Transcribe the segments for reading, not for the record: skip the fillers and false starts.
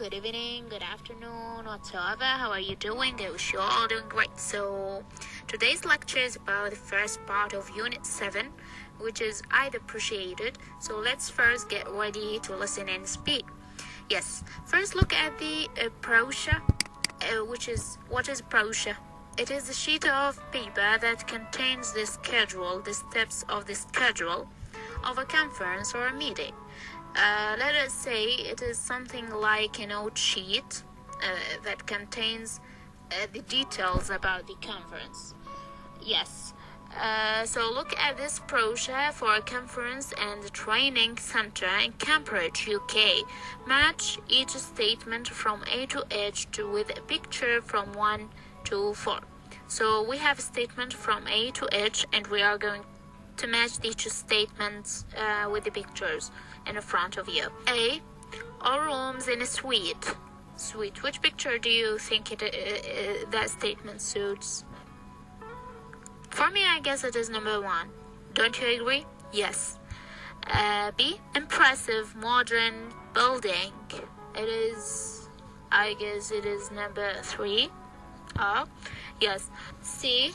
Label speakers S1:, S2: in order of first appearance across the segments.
S1: good evening, good afternoon, whatsoever. How are you doing? I wish you're all doing great. So, today's lecture is about the first part of Unit 7, which is either appreciated. So, let's first get ready to listen and speak. Yes, first look at the brochure, what is brochure? It is a sheet of paper that contains the steps of the schedule of a conference or a meeting. Let us say it is something like a note sheet that contains the details about the conference. Yes. So look at this brochure for a conference and training center in Cambridge, UK. Match each statement from A to H with a picture from 1 to 4. So we have a statement from A to H, and we are going to match the two statements with the pictures in front of you. A, all rooms in a suite. Suite. Which picture do you think that statement suits? For me, I guess it is number 1. Don't you agree? Yes. B, impressive modern building. I guess it is number 3. Yes. C,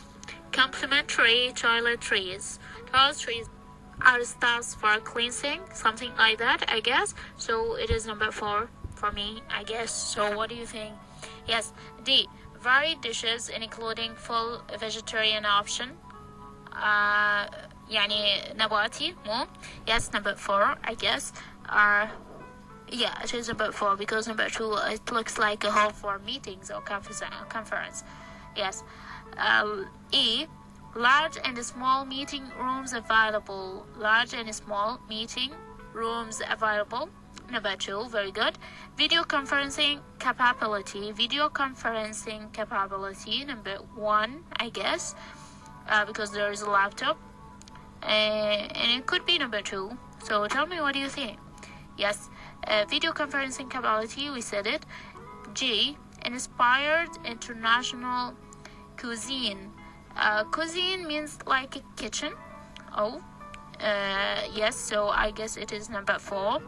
S1: complementary toiletries. Toiletries are stuffs for cleansing, something like that, I guess. So it is number 4 for me, I guess. So what do you think? Yes. D, varied dishes including full vegetarian option. يعني نباتي مو. Yes, number 4, I guess. Yeah, it is number 4 because number 2 it looks like a hall for meetings or conference. Yes. E, large and small meeting rooms available. Large and small meeting rooms available. Number 2, very good. Video conferencing capability. Video conferencing capability, number 1, I guess, because there is a laptop. And it could be number 2. So tell me, what do you think? Yes, video conferencing capability, we said it. G, inspired international cuisine. Cuisine means like a kitchen. Yes, so I guess it is number 4.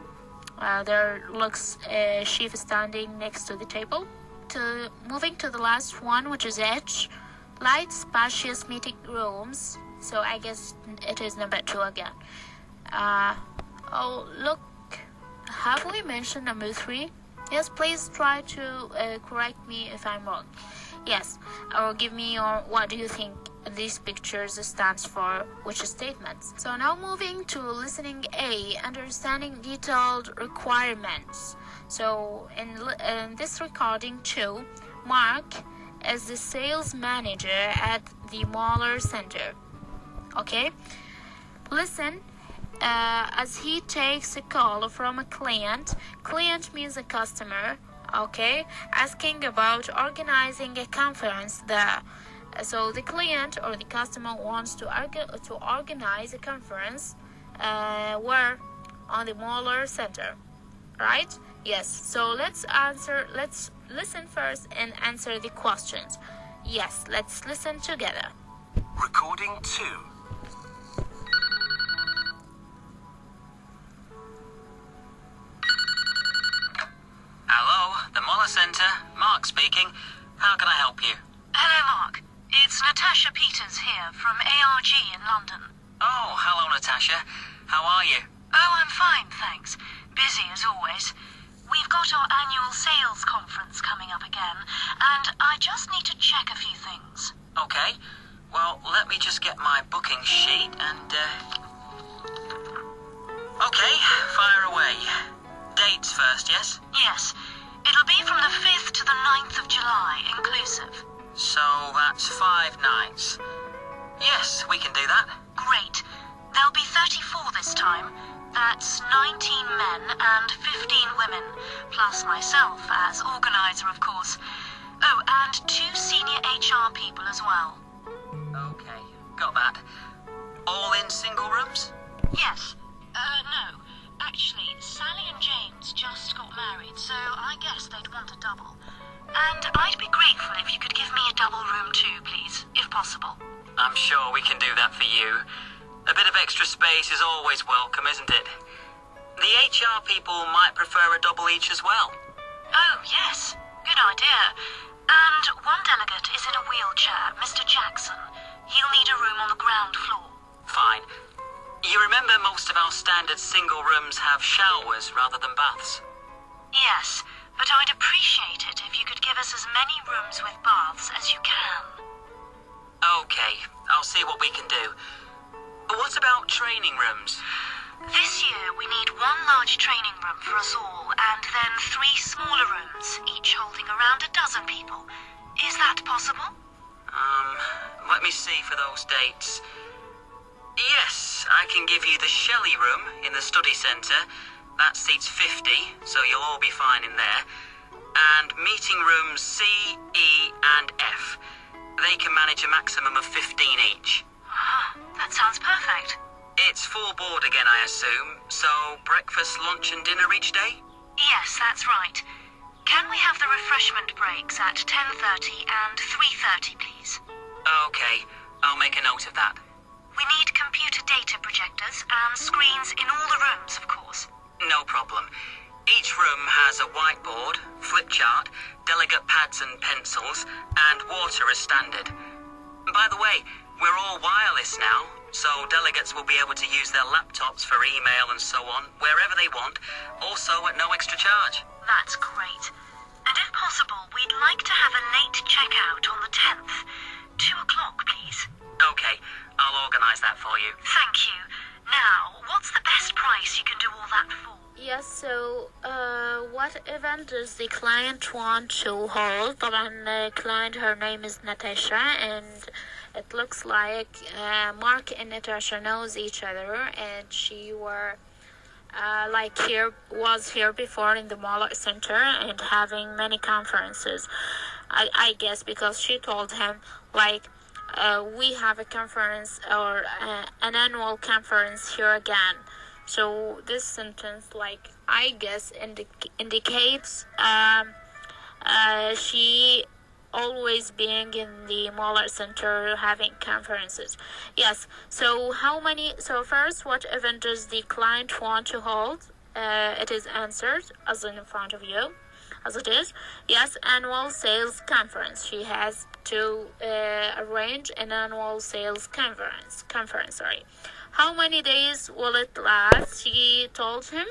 S1: There looks a chef standing next to the table. Moving to the last one, which is H, light spacious meeting rooms. So I guess it is number 2 again. Look, have we mentioned number 3? Yes, please try to correct me if I'm wrong. Yes, or give me your what do you think these pictures stands for, which statements. So now moving to listening A, understanding detailed requirements. So in this recording too, Mark is the sales manager at the Mahler Center. Okay, listen as he takes a call from a client. Client means a customer. Okay, asking about organizing a conference there. So the client or the customer wants to organize a conference where on the Mahler Center, right? Yes. So let's listen first and answer the questions. Yes, let's listen together.
S2: Recording 2.
S3: Hello, the Mahler Center. Mark speaking. How can I help you?
S4: Hello, Mark. It's Natasha Peters here from ARG in London.
S3: Oh, hello, Natasha. How are you?
S4: Oh, I'm fine, thanks. Busy as always. We've got our annual sales conference coming up again, and I just need to check a few things.
S3: Okay. Well, let me just get my booking sheet and... Okay, fire away. Dates first, yes?
S4: Yes. It'll be from the 5th to the 9th of July, inclusive.
S3: So that's 5 nights. Yes, we can do that.
S4: Great. There'll be 34 this time. That's 19 men and 15 women, plus myself as organizer, of course. Oh, and 2 senior HR people as well.
S3: Okay, got that. All in single rooms?
S4: Yes. No. Actually, Sally and James just got married, so I guess they'd want a double. And I'd be grateful if you could give me a double room too, please, if possible.
S3: I'm sure we can do that for you. A bit of extra space is always welcome, isn't it? The HR people might prefer a double each as well.
S4: Oh, yes. Good idea. And one delegate is in a wheelchair, Mr. Jackson. He'll need a room on the ground floor.
S3: Fine. You remember most of our standard single rooms have showers rather than baths?
S4: Yes, but I'd appreciate it if you could give us as many rooms with baths as you can.
S3: Okay, I'll see what we can do. What about training rooms?
S4: This year we need one large training room for us all, and then 3 smaller rooms, each holding around a dozen people. Is that possible?
S3: Let me see for those dates. Yes, I can give you the Shelley room in the study centre. That seats 50, so you'll all be fine in there. And meeting rooms C, E, and F. They can manage a maximum of 15 each.
S4: That sounds perfect.
S3: It's full board again, I assume, so breakfast, lunch and dinner each day?
S4: Yes, that's right. Can we have the refreshment breaks at 10:30 and 3:30, please?
S3: Okay, I'll make a note of that.
S4: We need computer data projectors and screens in all the rooms, of course.
S3: No problem. Each room has a whiteboard, flip chart, delegate pads and pencils, and water as standard. By the way, we're all wireless now, so delegates will be able to use their laptops for email and so on, wherever they want, also at no extra charge.
S4: That's great. And if possible, we'd like to have a late checkout on the 10th. 2 o'clock, please.
S3: Okay, I'll organise that for you.
S4: Thank you. Now, what's the best price you can do all that for?
S1: Yes, so what event does the client want to hold? طبعا the client, her name is Natasha, and it looks like Mark and Natasha knows each other, and she was here before in the Muller Center and having many conferences. I guess because she told him we have a conference or an annual conference here again. So this sentence, I guess, indicates she always being in the Muller Center having conferences. Yes. So first, what event does the client want to hold? It is answered as in front of you, as it is. Yes, annual sales conference. She has to arrange an annual sales conference. How many days will it last? She told him,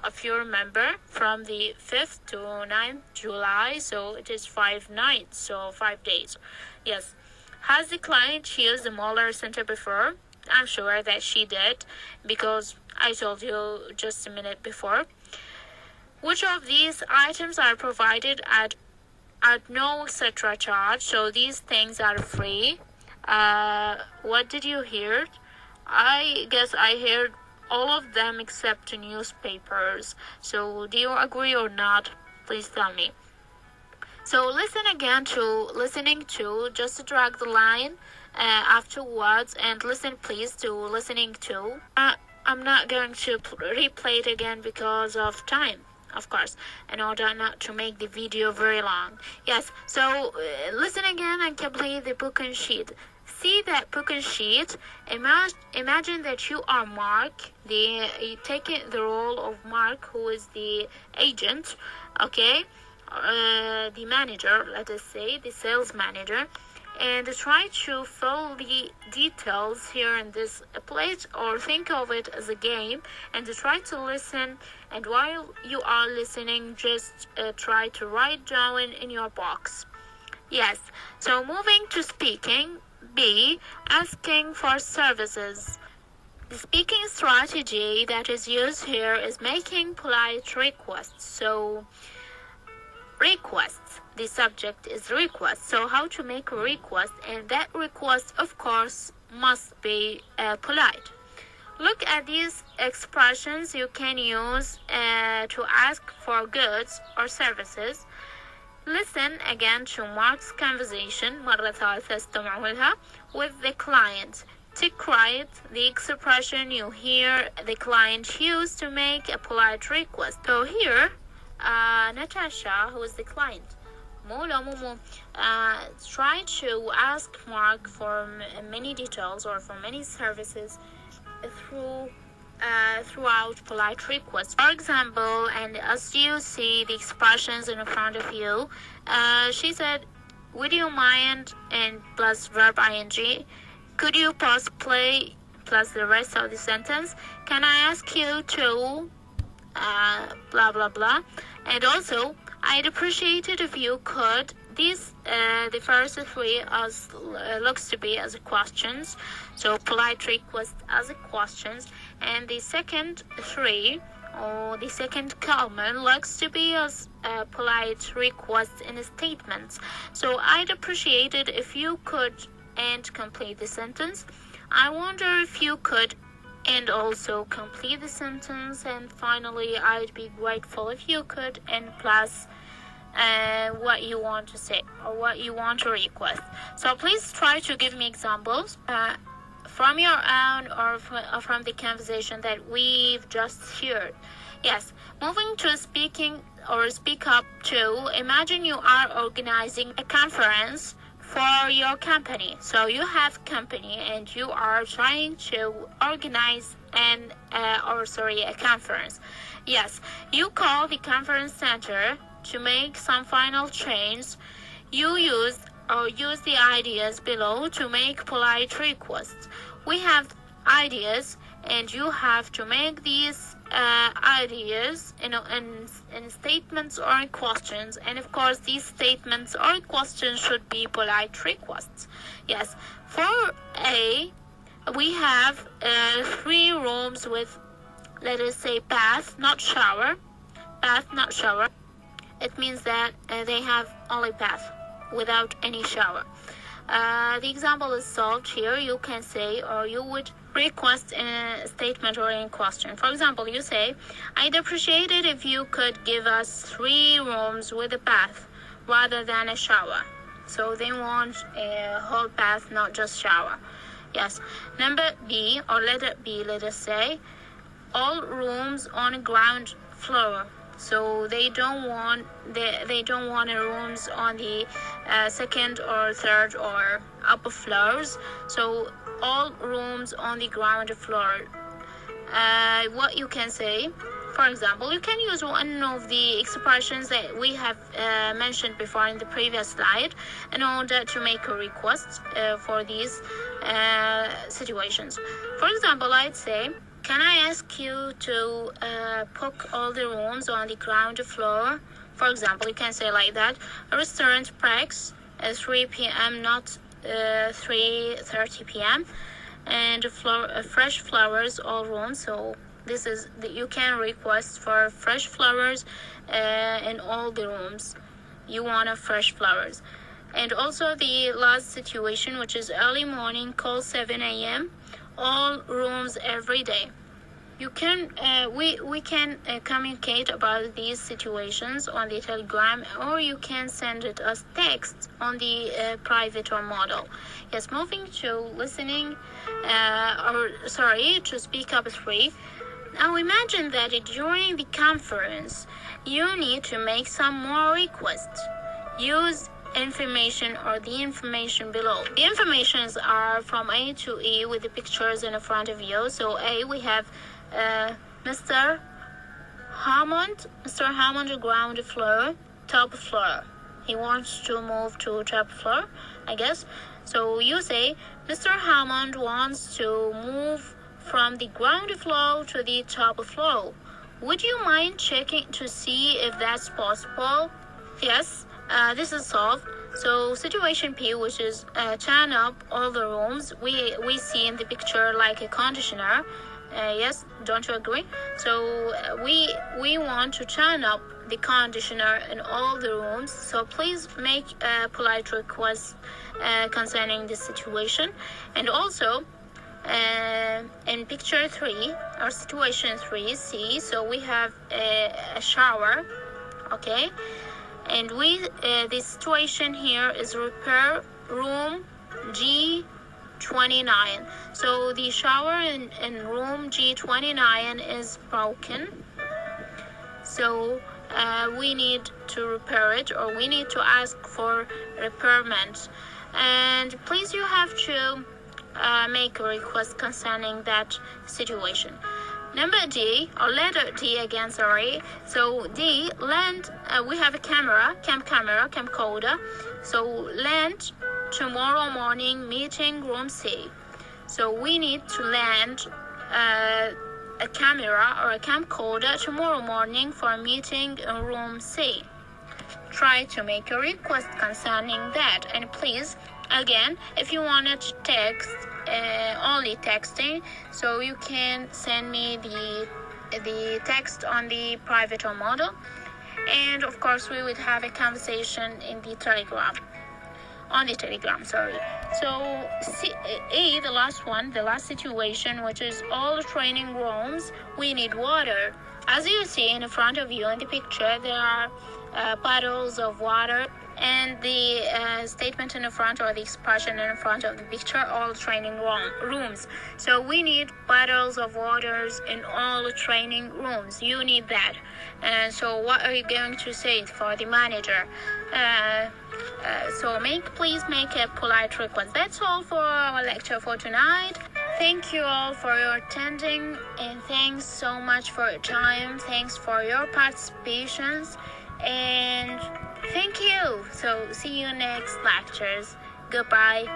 S1: if you remember, from the 5th to 9th July, so it is 5 nights, so 5 days. Yes. Has the client used the Muller Center before? I'm sure that she did, because I told you just a minute before. Which of these items are provided at no etc. charge? So these things are free. What did you hear? I guess I heard all of them except newspapers. So do you agree or not? Please tell me. So listening to, just drag the line afterwards and listen please to listening to. I'm not going to replay it again because of time, of course, in order not to make the video very long. Yes, so listen again and complete the book and sheet. See that book and sheet. Imagine that you are Mark, taking the role of Mark, who is the agent, okay, the manager, let us say, the sales manager, and try to fill the details here in this plate, or think of it as a game, and try to listen. And while you are listening, just try to write down in your box. Yes, so moving to speaking. B. Asking for services. The speaking strategy that is used here is making polite requests. So, requests. The subject is request. So, how to make a request? And that request, of course, must be polite. Look at these expressions you can use to ask for goods or services. Listen again to Mark's conversation مرة ثالثة استمعوا لها with the client. Take right the expression you hear the client use to make a polite request. So here, Natasha, who is the client, try to ask Mark for many details or for many services through throughout polite requests. For example, and as you see the expressions in front of you, she said, would you mind, and plus verb ing, could you pause play plus the rest of the sentence, can I ask you to blah blah blah. And also, I'd appreciate it if you could. These the first three as looks to be as questions, so polite request as questions, and the second three or the second comment looks to be as polite requests in statements. So I'd appreciate it if you could and complete the sentence. I wonder if you could and also complete the sentence. And finally, I'd be grateful if you could and plus what you want to say or what you want to request. So please try to give me examples from your own or from the conversation that we've just heard. Yes, moving to speaking or speak up to, imagine you are organizing a conference for your company. So you have company and you are trying to organize a conference. Yes, you call the conference center to make some final changes. You use the ideas below to make polite requests. We have ideas and you have to make these ideas in statements or in questions, and of course these statements or questions should be polite requests. Yes, for A, we have 3 rooms with, let us say, bath not shower. It means that they have only bath without any shower. The example is solved here. You can say, or you would request in a statement or in question. For example, you say, I'd appreciate it if you could give us 3 rooms with a bath rather than a shower. So they want a whole bath, not just shower. Yes. Number B, or letter B, let us say, all rooms on a ground floor. So they don't want rooms on the second or third or upper floors. So all rooms on the ground floor. What you can say, for example, you can use one of the expressions that we have mentioned before in the previous slide in order to make a request for these situations. For example, I'd say, can I ask you to book all the rooms on the ground floor? For example, you can say like that. A restaurant breaks at 3 p.m., not 3:30 p.m. And fresh flowers all rooms. So this is you can request for fresh flowers in all the rooms. You want fresh flowers. And also the last situation, which is early morning, call 7 a.m. all rooms every day. You can we can communicate about these situations on the Telegram, or you can send it as text on the private or model. Yes, moving to listening to speak up 3. Now imagine that during the conference you need to make some more requests. Use information or the information below. The informations are from A to E with the pictures in front of you. So A, we have Mr. Hammond, ground floor, top floor. He wants to move to top floor, I guess. So you say, Mr. Hammond wants to move from the ground floor to the top floor. Would you mind checking to see if that's possible? Yes, this is solved. So situation P, which is turn up all the rooms, we see in the picture like a conditioner. Yes, don't you agree? So we want to turn up the conditioner in all the rooms. So please make a polite request concerning this situation. And also in picture 3 or situation 3C, so we have a shower, okay, and the situation here is repair room G29. So the shower in room G29 is broken. So we need to repair it, or we need to ask for repairment. And please, you have to make a request concerning that situation. Number D, or letter D again, sorry. So D, land, we have a camcorder. So land tomorrow morning, meeting room C. So we need to land a camera or a camcorder tomorrow morning for meeting in room C. Try to make a request concerning that, and please, again, if you wanted to text, only texting, so you can send me the text on the private or model, and of course we would have a conversation in the telegram, on the telegram, sorry. So A, the last situation, which is all the training rooms, we need water. As you see in front of you in the picture, there are bottles of water, and the statement in the front, or the expression in the front of the picture, all training rooms. So we need bottles of waters in all the training rooms. You need that. So what are you going to say for the manager? So please make a polite request. That's all for our lecture for tonight. Thank you all for your attending, and thanks so much for your time. Thanks for your participations, and thank you. So see you next lectures. Goodbye.